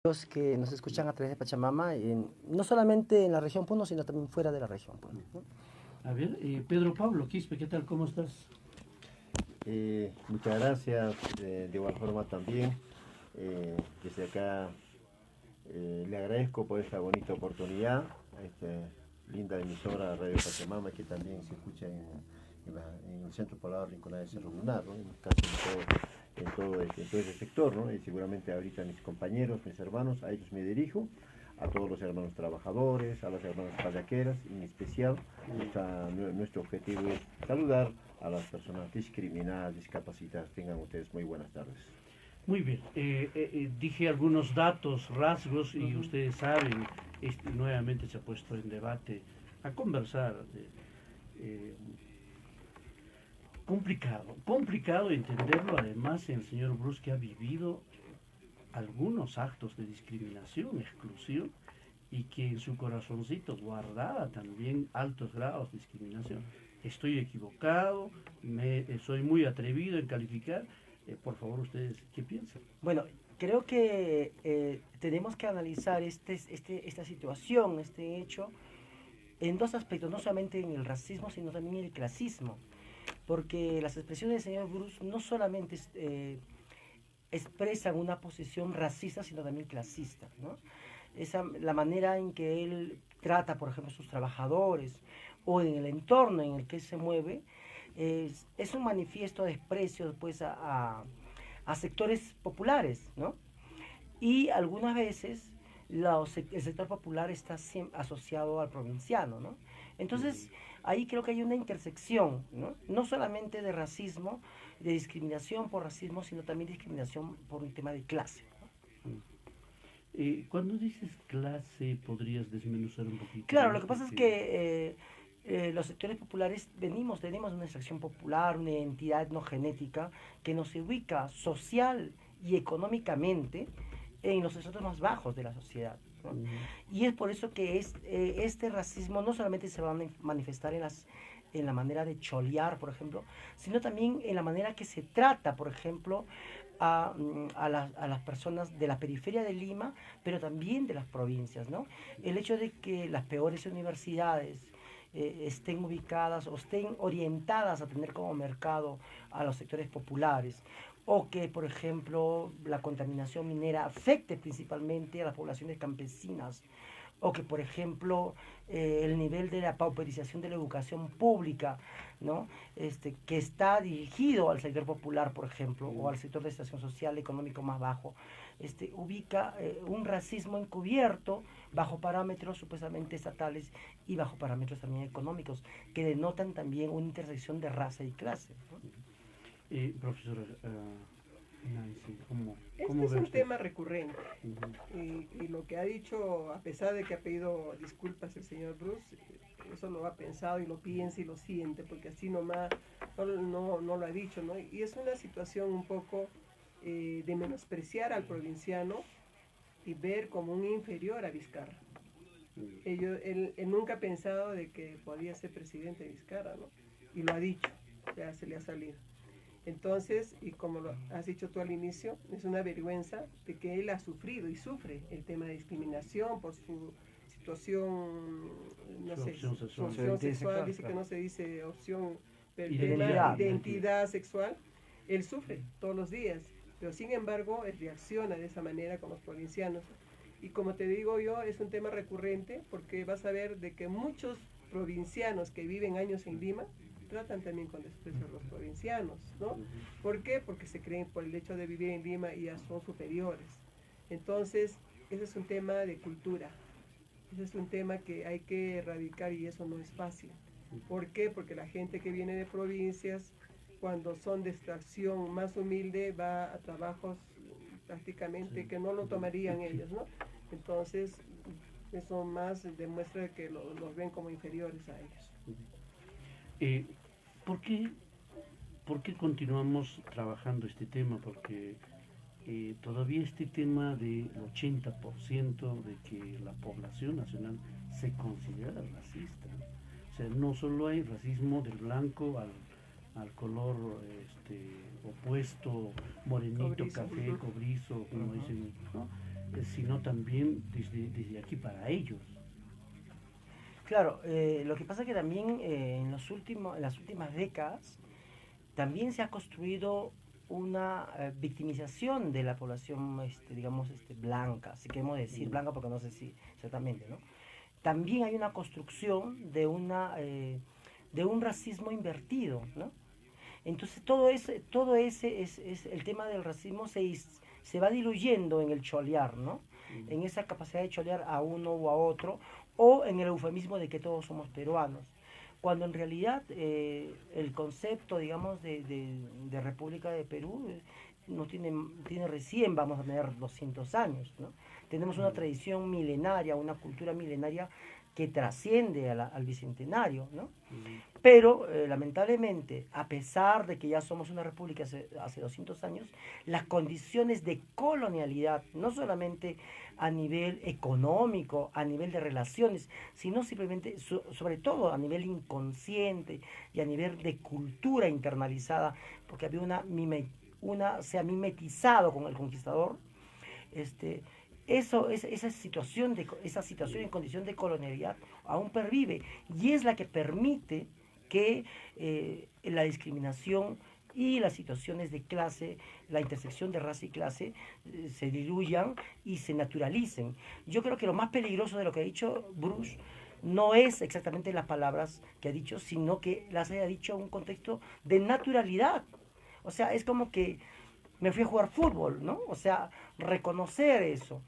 Los que nos escuchan a través de Pachamama, no solamente en la región Puno, sino también fuera de la región Puno, ¿no? A ver, Pedro Pablo Quispe, ¿qué tal? ¿Cómo estás? Muchas gracias, de igual forma también. Desde acá le agradezco por esta bonita oportunidad, a esta linda emisora Radio Pachamama que también se escucha en el Centro Poblado Rinconada de Cerro Lunar, ¿no? Casi en todo ese sector, ¿no? Y seguramente ahorita mis compañeros, mis hermanos, a ellos me dirijo, a todos los hermanos trabajadores, a las hermanas payaqueras, en especial nuestro objetivo es saludar a las personas discriminadas, discapacitadas. Tengan ustedes muy buenas tardes. Muy bien, dije algunos datos, rasgos, y ustedes saben, nuevamente se ha puesto en debate, a conversar. Complicado entenderlo, además, en el señor Bruce, que ha vivido algunos actos de discriminación, exclusión, y que en su corazoncito guardaba también altos grados de discriminación. Estoy equivocado, soy muy atrevido en calificar. Por favor, ustedes, ¿qué piensan? Bueno, creo que tenemos que analizar esta situación, este hecho, en dos aspectos, no solamente en el racismo, sino también en el clasismo. Porque las expresiones del señor Bruce no solamente expresan una posición racista, sino también clasista, ¿no? La manera en que él trata, por ejemplo, a sus trabajadores o en el entorno en el que él se mueve, es un manifiesto de desprecio pues, a sectores populares, ¿no? Y algunas veces el sector popular está asociado al provinciano, ¿no? Entonces, ahí creo que hay una intersección, ¿no? No solamente de racismo, de discriminación por racismo, sino también discriminación por un tema de clase, ¿no? Cuando dices clase, ¿podrías desmenuzar un poquito Claro, lo más? que pasa es Porque que los sectores populares tenemos una extracción popular, una identidad no genética que nos ubica social y económicamente en los estratos más bajos de la sociedad, ¿no? Y es por eso que este racismo no solamente se va a manifestar en la manera de cholear, por ejemplo, sino también en la manera que se trata, por ejemplo, a las personas de la periferia de Lima, pero también de las provincias, ¿no? El hecho de que las peores universidades estén ubicadas o estén orientadas a tener como mercado a los sectores populares, o que, por ejemplo, la contaminación minera afecte principalmente a las poblaciones campesinas, o que, por ejemplo, el nivel de la pauperización de la educación pública, ¿no? Que está dirigido al sector popular, por ejemplo, o al sector de estación social económico más bajo, ubica un racismo encubierto bajo parámetros supuestamente estatales y bajo parámetros también económicos, que denotan también una intersección de raza y clase, ¿no? Profesora Nancy, Este ¿cómo es ve un usted? tema recurrente y lo que ha dicho, a pesar de que ha pedido disculpas el señor Bruce, eso lo ha pensado y lo piensa y lo siente, porque así nomás no lo ha dicho, ¿no? Y es una situación un poco de menospreciar al provinciano y ver como un inferior a Vizcarra. Él nunca ha pensado de que podía ser presidente de Vizcarra, ¿no? Y lo ha dicho, ya se le ha salido. Entonces, y como lo has dicho tú al inicio, es una vergüenza de que él ha sufrido y sufre el tema de discriminación por su situación, no sé, su opción sexual, dice que no se dice opción, pero el tema de identidad sexual, él sufre todos los días, pero sin embargo, él reacciona de esa manera con los provincianos. Y como te digo yo, es un tema recurrente porque vas a ver de que muchos provincianos que viven años en Lima tratan también con desprecio a los provincianos, ¿no? ¿Por qué? Porque se creen por el hecho de vivir en Lima y ya son superiores. Entonces, ese es un tema de cultura, ese es un tema que hay que erradicar y eso no es fácil. ¿Por qué? Porque la gente que viene de provincias, cuando son de extracción más humilde, va a trabajos prácticamente que no lo tomarían ellos, ¿no? Entonces, eso más demuestra que los ven como inferiores a ellos. Eh, ¿por, qué, ¿Por qué continuamos trabajando este tema? Porque todavía este tema del 80% de que la población nacional se considera racista. O sea, no solo hay racismo del blanco al color opuesto, morenito, Cobrizo. café, cobrizo, como dicen, ¿no? sino también desde aquí para ellos. Claro, lo que pasa es que también en las últimas décadas también se ha construido una victimización de la población, digamos, blanca, si queremos decir blanca porque no sé si exactamente, ¿no? También hay una construcción de un racismo invertido, ¿no? Entonces todo ese es el tema del racismo se va diluyendo en el cholear, ¿no? En esa capacidad de cholear a uno o a otro, o en el eufemismo de que todos somos peruanos. Cuando en realidad el concepto, digamos, de República de Perú no tiene recién, vamos a tener 200 años, ¿no? Tenemos una tradición milenaria, una cultura milenaria que trasciende al bicentenario, ¿no? Pero lamentablemente, a pesar de que ya somos una república hace 200 años, las condiciones de colonialidad, no solamente a nivel económico, a nivel de relaciones, sino simplemente, sobre todo a nivel inconsciente y a nivel de cultura internalizada, porque había se ha mimetizado con el conquistador, esa situación en condición de colonialidad aún pervive y es la que permite que la discriminación y las situaciones de clase, la intersección de raza y clase se diluyan y se naturalicen. Yo creo que lo más peligroso de lo que ha dicho Bruce no es exactamente las palabras que ha dicho, sino que las haya dicho en un contexto de naturalidad. O sea, es como que me fui a jugar fútbol, ¿no? O sea, reconocer eso.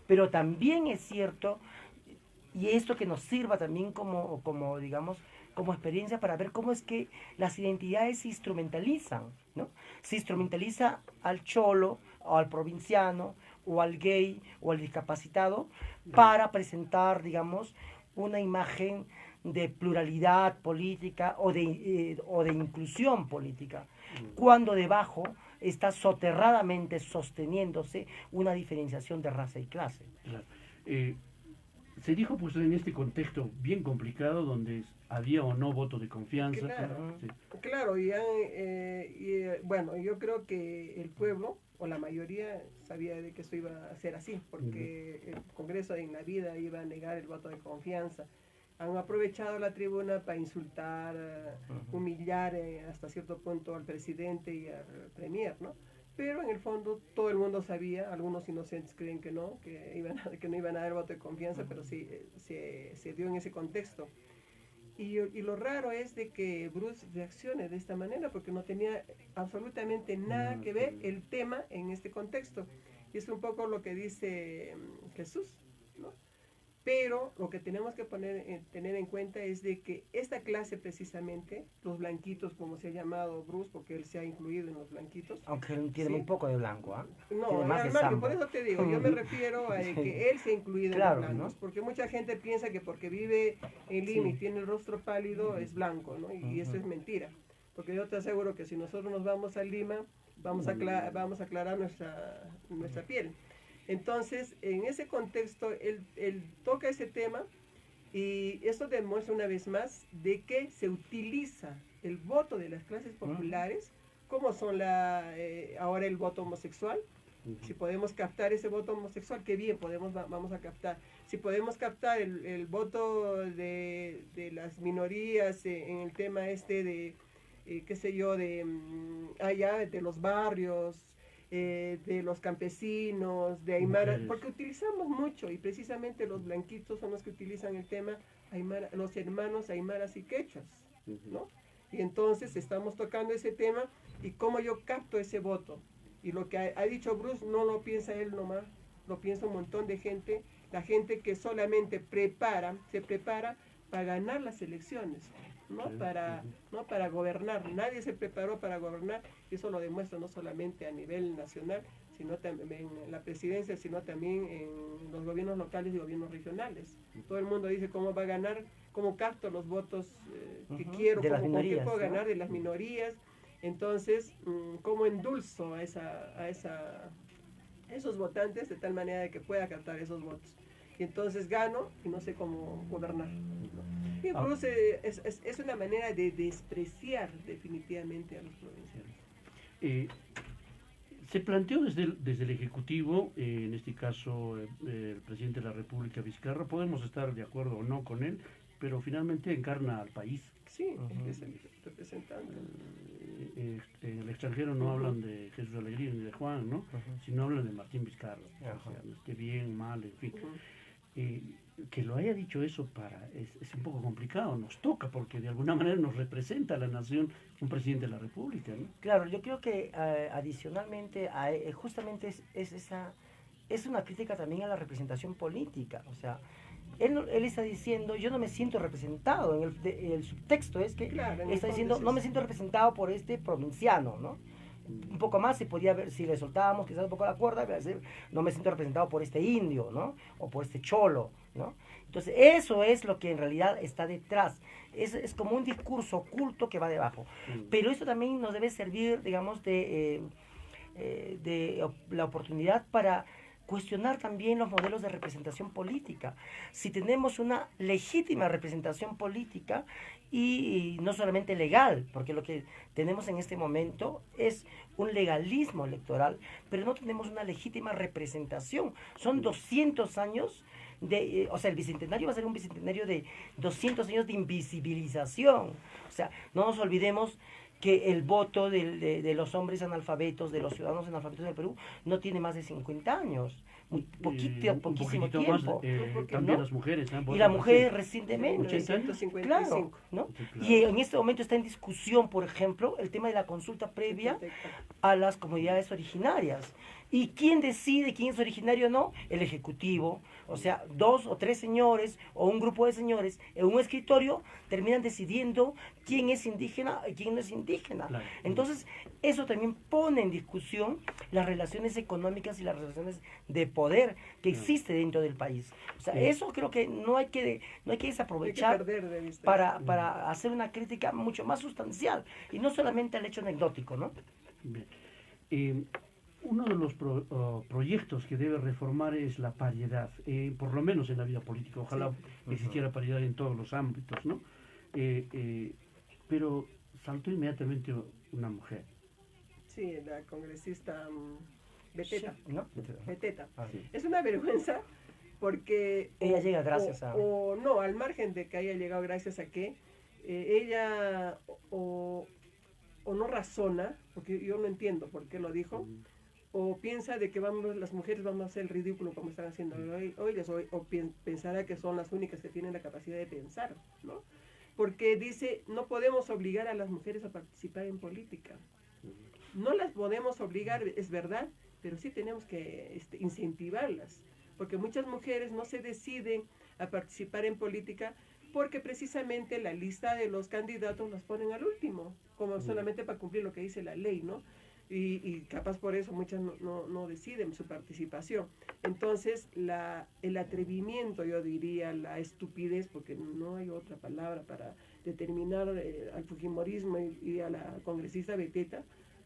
Pero también es cierto, y esto que nos sirva también digamos, como experiencia para ver cómo es que las identidades se instrumentalizan, ¿no? Se instrumentaliza al cholo, o al provinciano, o al gay, o al discapacitado, para presentar, digamos, una imagen de pluralidad política o de inclusión política, cuando debajo está soterradamente sosteniéndose una diferenciación de raza y clase. Claro. Se dijo pues en este contexto bien complicado donde había o no voto de confianza. Claro, Sí. claro, bueno, yo creo que el pueblo o la mayoría sabía de que eso iba a ser así, porque el Congreso en la vida iba a negar el voto de confianza. Han aprovechado la tribuna para insultar, humillar hasta cierto punto al presidente y al premier, ¿no? Pero en el fondo todo el mundo sabía, algunos inocentes creen que no iban a dar voto de confianza, pero sí se dio en ese contexto. Y lo raro es de que Bruce reaccione de esta manera, porque no tenía absolutamente nada que ver el tema en este contexto. Y es un poco lo que dice Jesús, ¿no? Pero lo que tenemos que tener en cuenta es de que esta clase precisamente, los blanquitos, como se ha llamado Bruce, porque él se ha incluido en los blanquitos. Aunque él tiene ¿sí? muy poco de blanco, ¿ah? No, Tiene más de Mario, samba. por eso te digo, yo me refiero a Sí. que él se ha incluido Claro, en los blancos, ¿no? porque mucha gente piensa que porque vive en Lima y Sí. tiene el rostro pálido es blanco, ¿no? Y eso es mentira, porque yo te aseguro que si nosotros nos vamos a Lima, vamos a aclarar nuestra piel. Entonces, en ese contexto, él toca ese tema y esto demuestra una vez más de que se utiliza el voto de las clases populares, como son ahora el voto homosexual. Si podemos captar ese voto homosexual, qué bien, vamos a captar. Si podemos captar el voto de las minorías en el tema qué sé yo, allá de los barrios, de los campesinos, de Aymara, porque utilizamos mucho y precisamente los blanquitos son los que utilizan el tema Aymara, los hermanos aymaras y quechuas, ¿no? Y entonces estamos tocando ese tema y cómo yo capto ese voto. Y lo que ha dicho Bruce no lo piensa él nomás, lo piensa un montón de gente, la gente que solamente se prepara para ganar las elecciones, no para gobernar. Nadie se preparó para gobernar, y eso lo demuestra no solamente a nivel nacional, sino también en la presidencia, sino también en los gobiernos locales y gobiernos regionales. Todo el mundo dice cómo va a ganar, cómo capto los votos que quiero, de las con qué minorías, puedo ¿no? ganar de las minorías. Entonces, cómo endulzo a esos votantes de tal manera de que pueda captar esos votos. Y entonces gano y no sé cómo gobernar. Y Bruce es una manera de despreciar definitivamente a los provincianos. Se planteó desde el Ejecutivo, en este caso el presidente de la República, Vizcarra, podemos estar de acuerdo o no con él, pero finalmente encarna al país. Sí, es el representante. En el extranjero no hablan de Jesús Alegría ni de Juan, ¿no? Sino hablan de Martín Vizcarra. O sea, que bien, mal, en fin. Que lo haya dicho eso es un poco complicado, nos toca, porque de alguna manera nos representa a la nación un presidente de la República, ¿no? Claro, yo creo que adicionalmente justamente es una crítica también a la representación política. O sea, él está diciendo, yo no me siento representado. El subtexto es que Claro, está diciendo, no me siento representado por este provinciano, ¿no? Un poco más se podía ver, si le soltábamos quizás un poco la cuerda, decir, no me siento representado por este indio, ¿no? O por este cholo, ¿no? Entonces, eso es lo que en realidad está detrás. Es como un discurso oculto que va debajo. Pero eso también nos debe servir, digamos, de la oportunidad para cuestionar también los modelos de representación política. Si tenemos una legítima representación política y no solamente legal, porque lo que tenemos en este momento es un legalismo electoral, pero no tenemos una legítima representación. Son 200 años o sea, el bicentenario va a ser un bicentenario de 200 años de invisibilización. O sea, no nos olvidemos que el voto de los hombres analfabetos, de los ciudadanos analfabetos del Perú, no tiene más de 50 años. Poquísimo tiempo. Más, también ¿no? las mujeres. Y las mujeres recientemente. 1955. Claro, ¿no? Y en este momento está en discusión, por ejemplo, el tema de la consulta previa a las comunidades originarias. ¿Y quién decide quién es originario o no? El Ejecutivo. O sea, 2 o 3 señores o un grupo de señores en un escritorio terminan decidiendo quién es indígena y quién no es indígena. Claro. Entonces, eso también pone en discusión las relaciones económicas y las relaciones de poder que existe dentro del país. O sea, eso creo que no hay que desaprovechar Hay que perder de vista. para hacer una crítica mucho más sustancial y no solamente al hecho anecdótico, ¿no? Bien. Uno de los proyectos que debe reformar es la paridad, por lo menos en la vida política. Ojalá existiera paridad en todos los ámbitos, ¿no? Pero saltó inmediatamente una mujer. Sí, la congresista Beteta. Sí, ¿no? Beteta. Sí. Es una vergüenza porque... Ella llega gracias a... O no, al margen de que haya llegado gracias a que ella o no razona, porque yo no entiendo por qué lo dijo, o piensa de que las mujeres vamos a hacer el ridículo como están haciendo hoy, o pensará que son las únicas que tienen la capacidad de pensar, ¿no? Porque dice, no podemos obligar a las mujeres a participar en política. No las podemos obligar, es verdad, pero sí tenemos que incentivarlas, porque muchas mujeres no se deciden a participar en política porque precisamente la lista de los candidatos los ponen al último, como solamente para cumplir lo que dice la ley, ¿no? Y capaz por eso muchas no deciden su participación. Entonces, el atrevimiento, yo diría, la estupidez, porque no hay otra palabra para determinar al fujimorismo y a la congresista Beteta,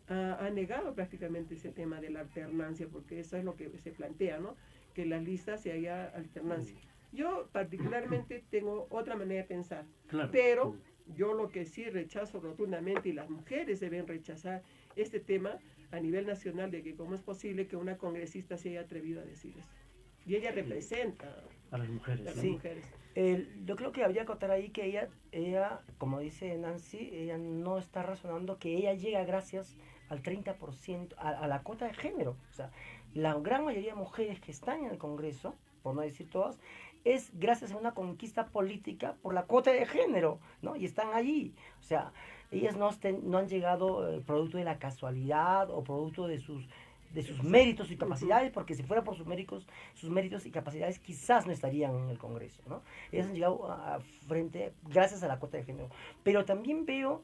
ha negado prácticamente ese tema de la alternancia, porque eso es lo que se plantea, ¿no? Que en las listas se haya alternancia. Yo particularmente tengo otra manera de pensar, Claro. pero yo lo que sí rechazo rotundamente, y las mujeres deben rechazar este tema a nivel nacional, de que cómo es posible que una congresista se haya atrevido a decir eso. Y ella representa a las mujeres. a las Sí. mujeres. Yo creo que habría que acotar ahí que ella, como dice Nancy, ella no está razonando que ella llega gracias al 30%, a la cuota de género. O sea, la gran mayoría de mujeres que están en el Congreso, por no decir todas, es gracias a una conquista política por la cuota de género, ¿no? Y están allí. O sea, ellas no han llegado producto de la casualidad o producto de sus méritos y capacidades, porque si fuera por sus méritos y capacidades, quizás no estarían en el Congreso, ¿no? Ellas han llegado gracias a la cuota de género. Pero también veo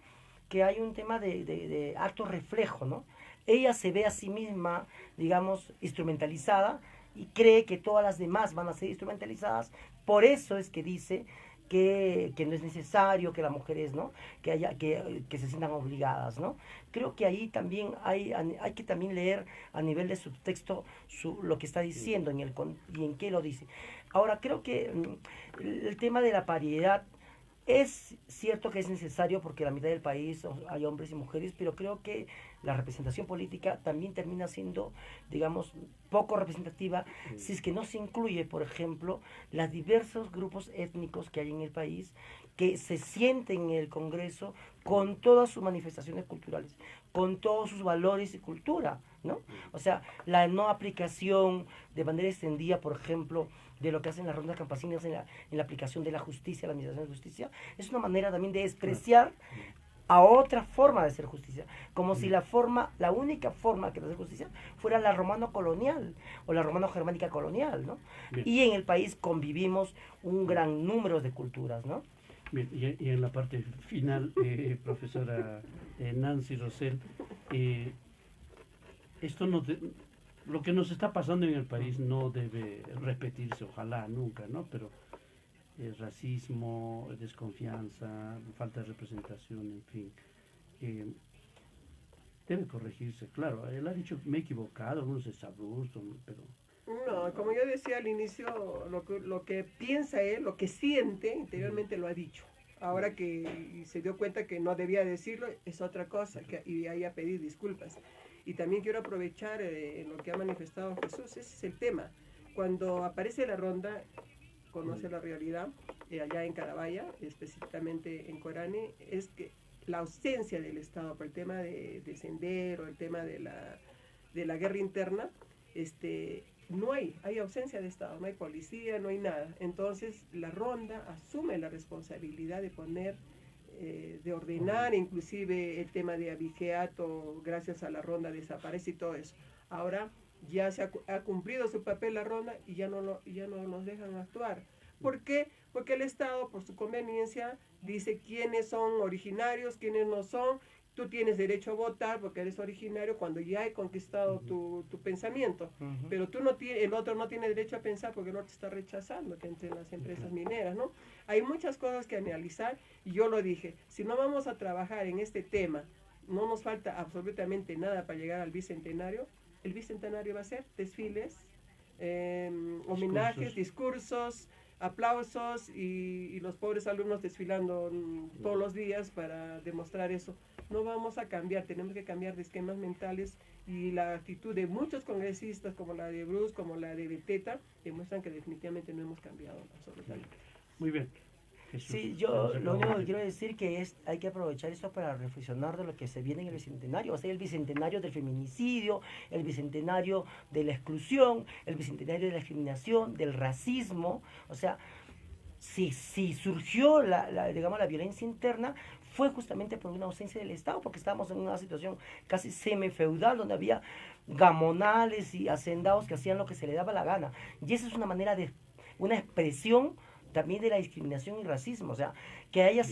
que hay un tema de acto reflejo, ¿no? Ella se ve a sí misma, digamos, instrumentalizada y cree que todas las demás van a ser instrumentalizadas. Por eso es que dice que no es necesario que las mujeres, ¿no? que se sientan obligadas, ¿no? Creo que ahí también hay que también leer a nivel de subtexto lo que está diciendo y en qué lo dice. Ahora, creo que el tema de la paridad Es cierto que es necesario porque la mitad del país hay hombres y mujeres, pero creo que la representación política también termina siendo, digamos, poco representativa si es que no se incluye, por ejemplo, los diversos grupos étnicos que hay en el país que se sienten en el Congreso con todas sus manifestaciones culturales, con todos sus valores y cultura, ¿no? O sea, la no aplicación de manera extendida, por ejemplo, de lo que hacen las rondas campesinas en la aplicación de la justicia, la administración de justicia, es una manera también de despreciar a otra forma de hacer justicia, como si la única forma que de hacer justicia fuera la romano-colonial o la romano-germánica colonial, ¿no? Bien. Y en el país convivimos un gran número de culturas, ¿no? Bien, y en la parte final, profesora Nancy Rosell, esto lo que nos está pasando en el país no debe repetirse, ojalá nunca, ¿no? Pero racismo, desconfianza, falta de representación, en fin, debe corregirse. Claro, él ha dicho me he equivocado, algunos es abrupto, pero... No, como yo decía al inicio, lo que piensa él, lo que siente interiormente lo ha dicho. Ahora que se dio cuenta que no debía decirlo, es otra cosa, y ahí a pedir disculpas. Y también quiero aprovechar lo que ha manifestado Jesús, ese es el tema. Cuando aparece la ronda, conoce la realidad, allá en Carabaya, específicamente en Corani, es que la ausencia del Estado por el tema de Sendero, el tema de la guerra interna, no hay ausencia de Estado, no hay policía, no hay nada. Entonces la ronda asume la responsabilidad de poner, de ordenar, inclusive el tema de abigeato, gracias a la ronda desaparece y todo eso. Ahora ya se ha cumplido su papel la ronda y ya no nos dejan actuar. ¿Por qué? Porque el Estado, por su conveniencia, dice quiénes son originarios, quiénes no son. Tú tienes derecho a votar porque eres originario cuando ya he conquistado tu pensamiento, pero el otro no tiene derecho a pensar porque el otro está rechazando que entren las empresas mineras, ¿no? Hay muchas cosas que analizar y yo lo dije, si no vamos a trabajar en este tema, no nos falta absolutamente nada para llegar al bicentenario. El bicentenario va a ser desfiles, homenajes, discursos, aplausos y los pobres alumnos desfilando todos los días para demostrar eso. No vamos a cambiar, tenemos que cambiar de esquemas mentales y la actitud de muchos congresistas como la de Bruce, como la de Beteta, demuestran que definitivamente no hemos cambiado absolutamente. Muy bien. Jesús, Sí, yo lo único que quiero decir que hay que aprovechar esto para reflexionar de lo que se viene en el bicentenario. O sea, el bicentenario del feminicidio, el bicentenario de la exclusión, el bicentenario de la discriminación, del racismo. O sea, si surgió digamos, la violencia interna, fue justamente por una ausencia del Estado, porque estábamos en una situación casi semifeudal, donde había gamonales y hacendados que hacían lo que se les daba la gana. Y esa es una expresión también de la discriminación y racismo. O sea, que haya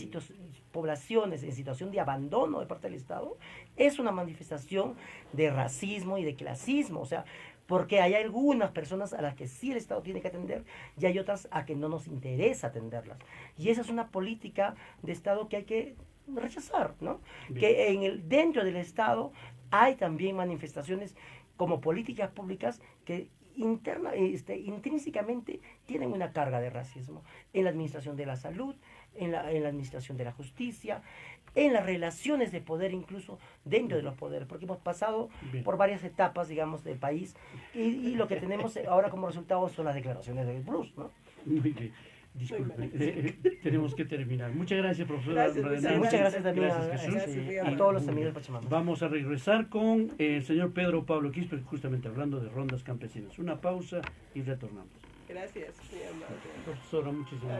poblaciones en situación de abandono de parte del Estado, es una manifestación de racismo y de clasismo. O sea, porque hay algunas personas a las que sí el Estado tiene que atender y hay otras a que no nos interesa atenderlas. Y esa es una política de Estado que hay que rechazar, ¿no? Bien. Que dentro del Estado hay también manifestaciones como políticas públicas que intrínsecamente tienen una carga de racismo en la administración de la salud, en la administración de la justicia, en las relaciones de poder, incluso dentro de los poderes, porque hemos pasado por varias etapas, digamos, del país y lo que tenemos ahora como resultado son las declaraciones de Bruce, ¿no? Muy bien. Disculpe, tenemos que terminar. Muchas gracias, profesora. Muchas gracias también a todos los amigos del Pachamama. Vamos a regresar con el señor Pedro Pablo Quispe, justamente hablando de rondas campesinas. Una pausa y retornamos. Gracias, mi amado. Profesora, muchísimas gracias.